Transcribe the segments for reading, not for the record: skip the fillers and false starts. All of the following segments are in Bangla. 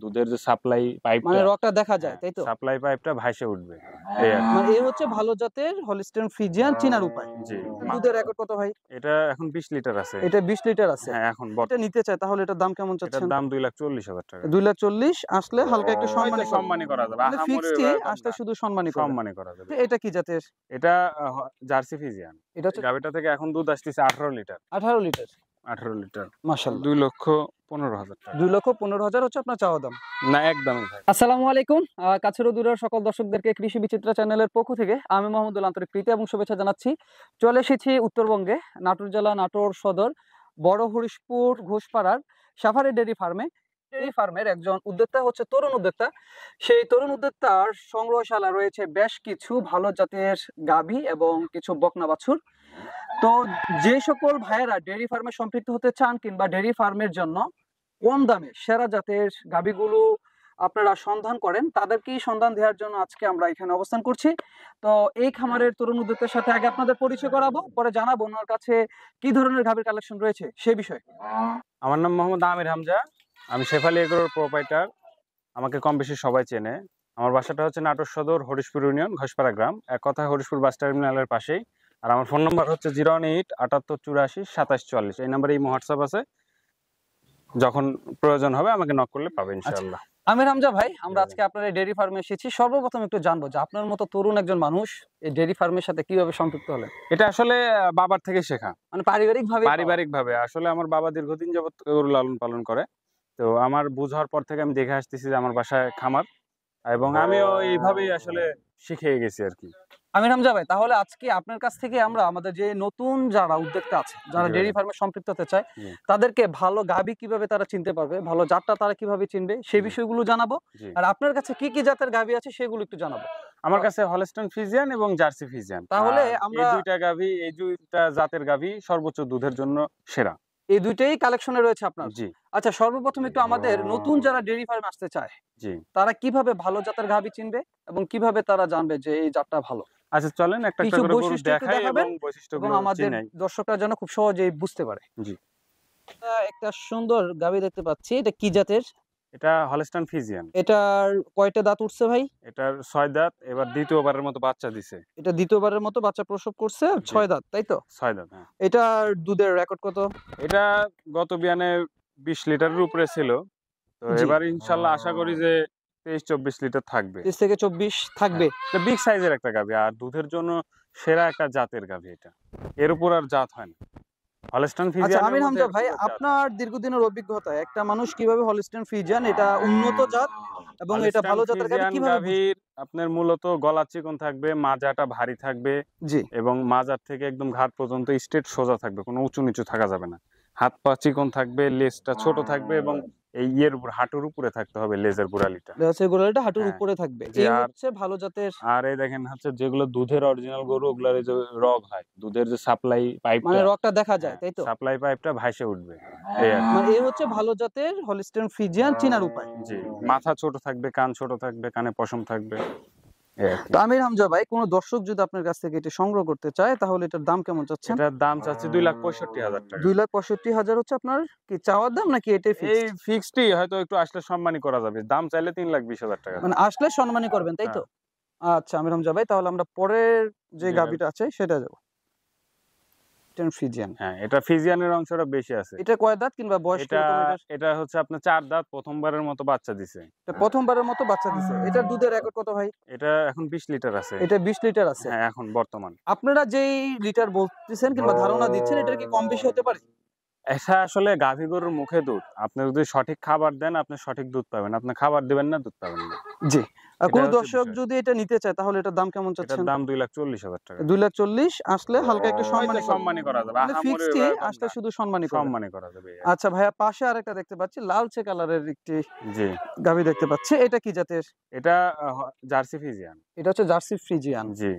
দুধের যে সাপ্লাই পাইপ, মানে রকটা দেখা যায়, তাই তো? সাপ্লাই পাইপটা ভাসে উঠবে। মানে এই হচ্ছে ভালো জাতের হলিস্টাইন ফ্রিজিয়ান চিনার উপায়। জি। দুধের রেকর্ড কত ভাই? এটা এখন 20 লিটার আছে। এটা 20 লিটার আছে। হ্যাঁ, এখন এটা নিতে চাই তাহলে এটার দাম কেমন চাচ্ছেন? এটার দাম 2,40,000 টাকা। 2,40,000 আসলে হালকা একটু সম্মানী করা যাবে। মানে ফিক্সড আসলে শুধু সম্মানী করা যাবে। এটা কি জাতের? এটা জার্সি ফ্রিজিয়ান। এটা হচ্ছে গাবিটা থেকে এখন দুধ আসতেছে 18 লিটার। 18 লিটার। 18 লিটার। মাশাআল্লাহ। 2,15,000 টাকা। 2,15,000 হচ্ছে আপনার চাওয়া দাম। না, একদমই ভাই। আসসালামু আলাইকুম। কাছের ও দূরের সকল দর্শকদেরকে কৃষি বিচিত্রা চ্যানেলের পক্ষ থেকে আমি মোহাম্মদুল আন্তরিক প্রীতি এবং শুভেচ্ছা জানাচ্ছি। চলে এসেছি উত্তরবঙ্গে, নাটোর জেলা নাটোর সদর বড় হরিশপুর ঘোষপাড়ার সাফারি ডেইরি ফার্মে। এই ফার্মের একজন উদ্যোক্তা হচ্ছে তরুণ উদ্যোক্তা। সেই তরুণ উদ্যোক্তার সংগ্রহশালা রয়েছে বেশ কিছু ভালো জাতের গাভী এবং কিছু বকনা বাছুর। তো যে সকল ভাইয়েরা ডেইরি ফার্মে সম্পৃক্ত হতে চান কিংবা ডেইরি ফার্মের জন্য কম দামে সেরা জাতের গাভীগুলো আপনারা সন্ধান করেন, তাদেরকেই সন্ধান দেওয়ার জন্য আজকে আমরা এখানে অবস্থান করছি। তো এই খামারের তরুণ উদ্যোক্তার সাথে আগে আপনাদের পরিচয় করাবো, পরে জানাবো ওনার কাছে কি ধরনের গাভীর কালেকশন রয়েছে সে বিষয়ে। আমার নাম মোহাম্মদ আমির হামজা। আমি শেফালি এগ্রোর প্রোপাইটার। আমাকে কম বেশি সবাই চেনে। আমার বাসাটা হচ্ছে নাটোর সদর হরিশপুর ইউনিয়ন ঘোষপাড়া গ্রাম, এক কথায় হরিশপুর বাস টার্মিনালের পাশেই। আর আমার ফোন নাম্বার হচ্ছে 018-7884-2744। এই নাম্বারে ইমো হোয়াটসঅ্যাপ আছে, যখন প্রয়োজন হবে আমাকে নক করলে পাবে ইনশাআল্লাহ। আমির হামজা ভাই, আমরা আজকে আপনার এই ডেইরি ফার্মে এসেছি। সর্বপ্রথম একটু জানবো যে আপনার মতো তরুণ একজন মানুষ এই ডেইরি ফার্মের সাথে কিভাবে সম্পৃক্ত হলেন? এটা আসলে বাবার থেকে শেখা, মানে পারিবারিক ভাবে। আসলে আমার বাবা দীর্ঘদিন যাবত গরু লালন পালন করে। তো আমার বুঝার পর থেকে আমি দেখে আসতেছি যে আমার বাসায় খামার, এবং আমিও এইভাবেই আসলে শিখে গেছি আর কি। আমির হামজা ভাই, তাহলে আজকে আপনার কাছ থেকে আমরা আমাদের যে নতুন যারা উদ্যোক্তা আছে, যারা ডেইরি ফার্মে সম্পৃক্ত হতে চায়, তাদেরকে ভালো গাভী কিভাবে তারা চিনতে পারবে, ভালো জাতটা তারা কিভাবে চিনবে সেই বিষয়গুলো জানাবো। আর আপনার কাছে কি কি জাতের গাভী আছে সেগুলো একটু জানাবো। আমার কাছে হলস্টাইন ফ্রিজিয়ান এবং জার্সি ফ্রিজিয়ান, তাহলে আমরা এই দুইটা জাতের গাভী সর্বোচ্চ দুধের জন্য সেরা। এই দুইটাই কালেকশনে রয়েছে আপনার? জি। আচ্ছা, সর্বপ্রথম একটু আমাদের নতুন যারা ডেইরি ফার্মে আসতে চায়, জি, তারা কিভাবে ভালো জাতের গাভী চিনবে এবং কিভাবে তারা জানবে যে এই জাতটা ভালো? আচ্ছা, চলেন একটা একটা করে গরু দেখাই এবং বৈশিষ্ট্যগুলো আমাদের দর্শকরা যেন খুব সহজেই বুঝতে পারে। জি। একটা সুন্দর গাভী দেখতে পাচ্ছি, এটা কি জাতের? এটা হলস্টাইন ফ্রিজিয়ান। এটার কয়টা দাঁত উঠছে ভাই? এটার 6 দাঁত, এবার দ্বিতীয়বারের মতো বাচ্চা দিছে। এটা দ্বিতীয়বারের মতো বাচ্চা প্রসব করছে, 6 দাঁত, তাই তো? 6 দাঁত, হ্যাঁ। এটার দুধের রেকর্ড কত? এটা গত বিয়ানে 20 লিটারের উপরে ছিল। তো এবার ইনশাআল্লাহ আশা করি যে 23-24 লিটার থাকবে। 23 থেকে 24 থাকবে। এটা বিগ সাইজের একটা গাভী, আর দুধের জন্য সেরা একটা জাতের গাভী এটা। এর উপর আর জাত হয় না। Holstein Friesian. আচ্ছা আমির হামজা ভাই, আপনার দীর্ঘদিনের অভিজ্ঞতায় একটা মানুষ কিভাবে হলস্টাইন ফ্রিজিয়ান এটা উন্নত জাত এবং এটা ভালো জাতের গাভী কিভাবে গাভীর আপনার মূলত গলা চিকন থাকবে, মাজাটা ভারী থাকবে। জি। এবং মাজার থেকে একদম ঘাট পর্যন্ত স্ট্রেট সোজা থাকবে, কোনো উঁচু নিচু থাকা যাবে না। হাত পা চিকন থাকবে, লেজটা ছোট থাকবে এবং এই উপর হাঁটুর উপরে থাকতে হবে লেজের গোড়ালিটা। লেজের গোড়ালিটা হাঁটুর উপরে থাকবে। এই হচ্ছে ভালো জাতের। আর এই দেখেন হচ্ছে যেগুলো দুধের অরিজিনাল গরু, ওগুলার এই যে রগ হয়, দুধের যে সাপ্লাই পাইপ, মানে রগটা দেখা যায়, তাই তো? সাপ্লাই পাইপটা ভাসে উঠবে। মানে এই হচ্ছে ভালো জাতের হলস্টাইন ফ্রিজিয়ান চিনার উপায়। জি। মাথা ছোট থাকবে, কান ছোট থাকবে, কানে পশম থাকবে। তো আমির হামজা ভাই, কোন দর্শক যদি আপনার কাছ থেকে এটা সংগ্রহ করতে চায় তাহলে এটার দাম কেমন চাচ্ছেন? এটার দাম চাচ্ছি 2,65,000 টাকা। 2,65,000 হচ্ছে আপনার কি চাওয়ার দাম নাকি এটাই ফিক্সড? এই ফিক্সডই, হয়তো একটু আসলে সম্মানী করা যাবে। দাম চাইলে 3,20,000 টাকা। মানে আসলে সম্মানী করবেন, তাই তো? আচ্ছা আমির হামজা ভাই, তাহলে আমরা পরের যে গাভীটা আছে সেটা যাব। ফ্রিজিয়ান। হ্যাঁ, এটা ফ্রিজিয়ানের অংশটা বেশি আছে। এটা কয় দাঁত কিংবা বয়স কিরকম এটার? এটা হচ্ছে আপনার 4 দাঁত, প্রথমবারের মতো বাচ্চা দিছে। এটা প্রথমবারের মতো বাচ্চা দিছে। এটার দুধের রেকর্ড কত ভাই? এটা এখন 20 লিটার আছে। এটা 20 লিটার আছে। হ্যাঁ, এখন বর্তমান। আপনারা যেই লিটার বলতেছেন কিংবা ধারণা দিচ্ছেন, এটার কি কম বেশি হতে পারে? এটা আসলে গাভী গরুর মুখে দুধ। আপনি যদি সঠিক খাবার দেন, আপনি সঠিক দুধ পাবেন। আপনি খাবার দিবেন না, দুধ পাবেন না। জি। কোন দর্শক যদি এটা নিতে চায় তাহলে এটার দাম কেমন চাচ্ছেন? এটার দাম 2,40,000 টাকা। 2,40,000 আসলে হালকা একটু সম্মানী করা যাবে। মানে ফিক্সড আসলে শুধু সম্মানী করা যাবে। আচ্ছা ভাইয়া, পাশে আরেকটা দেখতে পাচ্ছি লালচে কালারের একটি জি গাভী দেখতে পাচ্ছি, এটা কি জাতের? এটা জার্সি ফ্রিজিয়ান। এটা হচ্ছে জার্সি ফ্রিজিয়ান। জি।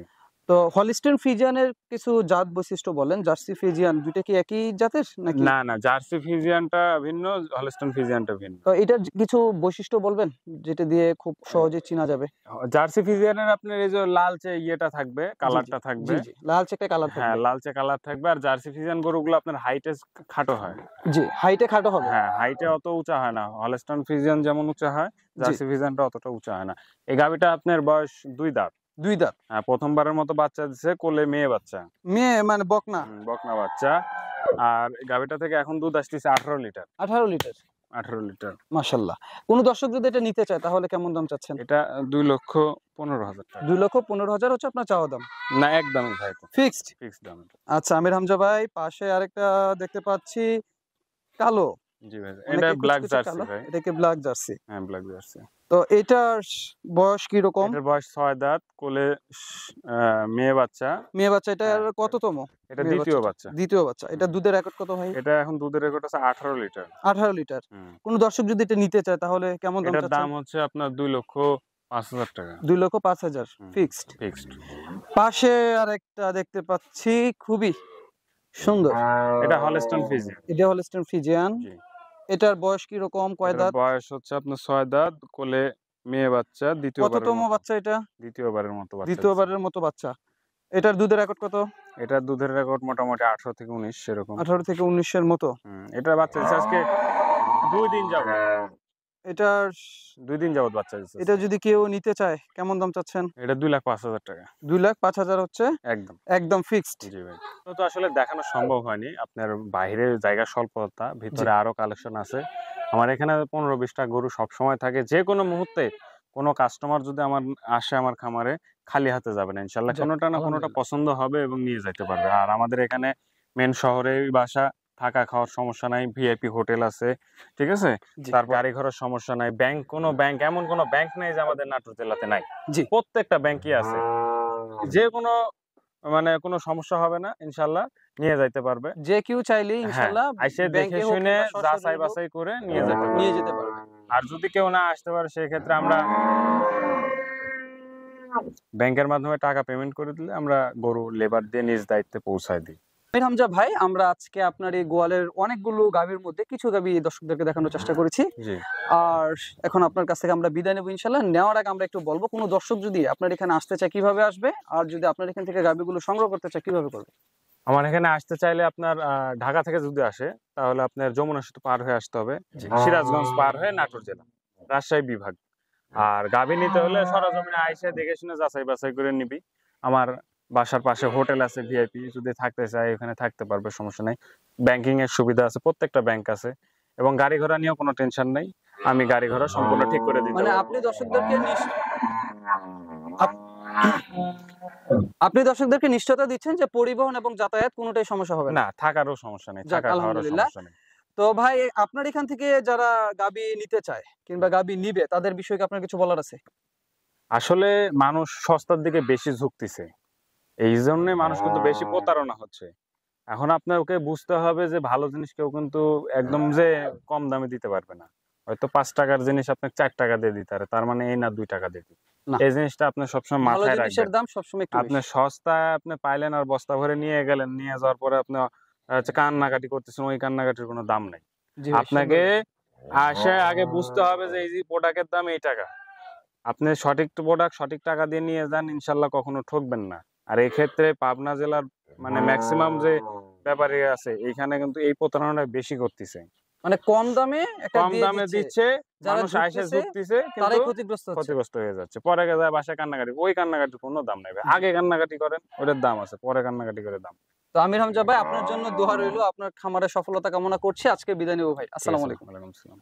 তো হলিস্টিন ফ্রিজিয়ানের কিছু জাত বৈশিষ্ট্য বলেন। জার্সি ফ্রিজিয়ান দুইটা কি একই জাতের নাকি? না না, জার্সি ফিজিয়ানটা ভিন্ন, হলস্টাইন ফিজিয়ানটা ভিন্ন। তো এটার কিছু বৈশিষ্ট্য বলবেন যেটা দিয়ে খুব সহজে চেনা যাবে? জার্সি ফিজিয়ানের আপনার এই যে লালচে ইয়েটা থাকবে, কালারটা থাকবে। জি জি, লালচে একটা কালার হ্যাঁ, থাকবে। লালচে কালার থাকবে। আর জার্সি ফিজিয়ান গরুগুলো আপনার হাইটে খাটো হয়। জি, হাইটে খাটো হবে। হ্যাঁ, হাইটে অত উঁচা হয় না। হলস্টাইন ফিজিয়ান যেমন উঁচা হয়, জার্সি ফিজিয়ানটা অতটা উঁচা হয় না। এই গাভীটা আপনার বয়স 2 দাঁত। 2 দাঁত। হ্যাঁ, প্রথমবারের মতো বাচ্চা দিছে, কোলে মেয়ে বাচ্চা। মেয়ে মানে বকনা? বকনা বাচ্চা। আর এই গাভীটা থেকে এখন দুধ আসতেছে 18 লিটার। 18 লিটার। 18 লিটার। মাশাআল্লাহ। কোন দর্শক যদি এটা নিতে চায় তাহলে কেমন দাম চাচ্ছেন? এটা 2,15,000 টাকা। 2,15,000 হচ্ছে আপনার চাওয়া দাম। না, একদমই ভাই, তো ফিক্সড? ফিক্সড দাম এটা। আচ্ছা আমির হামজা ভাই, পাশে আরেকটা দেখতে পাচ্ছি কালো। জি ভাই, এটা অনেকে ব্ল্যাক কুচকুচে জার্সি কালো। ভাই। এটা কি ব্ল্যাক জার্সি? হ্যাঁ, ব্ল্যাক জার্সি। তো এটার বয়স কি রকম? এটার বয়স 6 দাঁত, কোলে মেয়ে বাচ্চা। মেয়ে বাচ্চা, এটা হ্যাঁ, কততম? এটা মেয়ে দ্বিতীয় বাচ্চাটা? বাচ্চা। দ্বিতীয় বাচ্চা। এটা দুধের রেকর্ড কত ভাই? এটা এখন দুধের রেকর্ড আছে 18 লিটার। 18 লিটার। হুম। কোন দর্শক যদি এটা নিতে চায় তাহলে কেমন দাম এটার চাচ্ছেন? দাম হচ্ছে আপনার 2,05,000 টাকা। 2,05,000 ফিক্সড। ফিক্সড। পাশে আরেকটা দেখতে পাচ্ছি খুবই সুন্দর। এটা হলস্টাইন ফিজিয়ান। এটা হলস্টিন ফ্রিজিয়ান। জি। এটার বয়স কি রকম? কয় এটার দাঁত? বয়স হচ্ছে আপনার 6 দাঁত, কোলে মেয়ে বাচ্চা, কততম বাচ্চা এটা? দ্বিতীয়বারের মতো বাচ্চা দিছে। দ্বিতীয়বারের মতো বাচ্চা। এটার দুধের রেকর্ড কত? এটার দুধের রেকর্ড মোটামুটি 18 থেকে 19 সেরকম। 18 থেকে 19 এর মতো। এটার বাচ্চা দিছে আজকে 2 দিন যাবত। এটার 2 দিন যাবত বাচ্চা দিছে। এটা যদি কেউ নিতে চায় কেমন দাম চাচ্ছেন? এটা 2,05,000 টাকা। 2,05,000 হচ্ছে একদম। একদম ফিক্সড। জি ভাই। তো আসলে দেখানো সম্ভব হয়নি, আপনার বাইরে জায়গা স্বল্পতা, ভিতরে আরো কালেকশন আছে। আমার এখানে 15-20টা গরু সব সময় থাকে। যে কোনো মুহূর্তে কোনো কাস্টমার যদি আমার আসে আমার খামারে, খালি হাতে যাবে না ইনশাআল্লাহ। যাক, কোনোটা না কোনোটা আলহামদুলিল্লাহ। পছন্দ হবে এবং নিয়ে যাইতে পারবে। আর আমাদের এখানে মেন শহরেই বাসা, থাকা খাওয়ার সমস্যা নাই, ভিআইপি হোটেল আছে, ঠিক আছে? জি। তারপর গাড়ি ঘোড়ার সমস্যা নাই, ব্যাংক এমন কোনো ব্যাংক নাই যে আমাদের নাটোর জেলাতে নাই। জি। প্রত্যেকটা ব্যাংকই আছে। যে কোনো মানে কোনো সমস্যা হবে না ইনশাআল্লাহ, নিয়ে যাইতে পারবে। যে কেউ চাইলে ইনশাআল্লাহ আইসে দেখে ব্যাংকে হোক শুনে কিংবা সরাসরি যাচাই হোক বাছাই করে নিয়ে যেতে পারবে। নিয়ে যেতে পারবে। আর যদি কেউ না আসতে পারে সেক্ষেত্রে আমরা ব্যাংকের মাধ্যমে টাকা পেমেন্ট করে দিলে আমরা গরু লেবার দিয়ে নিজ দায়িত্বে পৌঁছায় দিই। আমির হামজা ভাই, আমরা আজকে আপনার এই গোয়ালের অনেকগুলো গাভীর মধ্যে কিছু গাভী দর্শকদেরকে দেখানোর চেষ্টা করেছি। জি। আর এখন আপনার কাছ থেকে আমরা বিদায় নেবো ইনশাআল্লাহ। নেওয়ার আগে আমরা একটু বলবো, কোনো দর্শক যদি আপনার এখানে আসতে চায় কিভাবে আসবে, আর যদি আপনার এখান থেকে গাভীগুলো সংগ্রহ করতে চায় কিভাবে করবে? আমার এখানে আসতে চাইলে আপনার ঢাকা থেকে যদি আসে তাহলে আপনার যমুনা সেতু পার হয়ে আসতে হবে, সিরাজগঞ্জ পার হয়ে নাটোর জেলা, রাজশাহী বিভাগ। আর গাভী নিতে হলে সরজমিনে আইসে দেখে শুনে যাচাই বাছাই করে নিবি। আমার বাসার পাশে হোটেল আছে, ভিআইপি, যদি থাকতে চায় এখানে থাকতে পারবে, সমস্যা নাই। ব্যাংকিং এর সুবিধা আছে, প্রত্যেকটা ব্যাংক আছে, এবং গাড়ি ঘোড়া নিয়েও কোনো টেনশন নাই। আমি গাড়ি ঘোড়া সম্পূর্ণ ঠিক করে দিতে মানে পারবো। আপনি দর্শকদেরকে নিশ্চয়তা দিচ্ছেন যে পরিবহন এবং যাতায়াত কোনোটাই সমস্যা হবে না? না, থাকারও সমস্যা নেই, যাক, থাকা খাওয়ারও আলহামদুলিল্লাহ। সমস্যা নেই। তো ভাই, আপনার এখান থেকে যারা গাবি নিতে চায় কিংবা গাবি নিবে তাদের বিষয়ে কি আপনার কিছু বলার আছে? আসলে মানুষ সস্তার দিকে বেশি ঝুঁকতেছে, এই জন্য মানুষ কিন্তু বেশি প্রতারণা হচ্ছে। এখন আপনাকে বুঝতে হবে যে ভালো জিনিস কেউ কিন্তু একদম যে কম দামে দিতে পারবে না। হয়তো 5 টাকার জিনিস আপনাকে 4 টাকা দিয়ে দিতে পারে, তার মানে এই না 2 টাকা দিয়ে দিবে। না। এই জিনিসটা আপনি সবসময় ভালো মাথায় জিনিসের রাখবেন। দাম সবসময় একটু আপনি বেশি। সস্তায় আপনি পাইলেন আর বস্তা ভরে নিয়ে গেলেন, নিয়ে যাওয়ার পরে আপনি কান্নাকাটি করতেছেন, ওই কান্নাকাটির কোনো দাম নাই। জি ভাই, আপনাকে আসে আগে বুঝতে হবে যে এই যে প্রোডাক্টের দাম এই টাকা। আপনি সঠিক প্রোডাক্ট সঠিক টাকা দিয়ে নিয়ে যান, ইনশাল্লাহ কখনো ঠকবেন না। আর এই ক্ষেত্রে পাবনা জেলার মানে ম্যাক্সিমাম যে ব্যাপারী আছে এইখানে কিন্তু এই প্রতারণাটা বেশি করতেছে। মানে কম দামে একটা কম দিয়ে দামে দিচ্ছে, যারা মানুষ আইসে ঝুঁকতেছে, ঝুঁকতেছে, তারাই কিন্তু ক্ষতিগ্রস্ত হচ্ছে। ক্ষতিগ্রস্ত হয়ে যাচ্ছে। পরে যায় বাসায় কান্নাকাটি, ওই কান্নাকাটির কোনো দাম নাই ভাই। আগে কান্নাকাটি করেন, ওটার দাম আছে, পরে কান্নাকাটি করে দাম। তো আমির হামজা ভাই, আপনার জন্য দোয়া রইলো, আপনার খামারের সফলতা কামনা করছি। আজকে বিদায় নেব ভাই। আসসালামু আলাইকুম। ওয়ালাইকুম আসসালাম।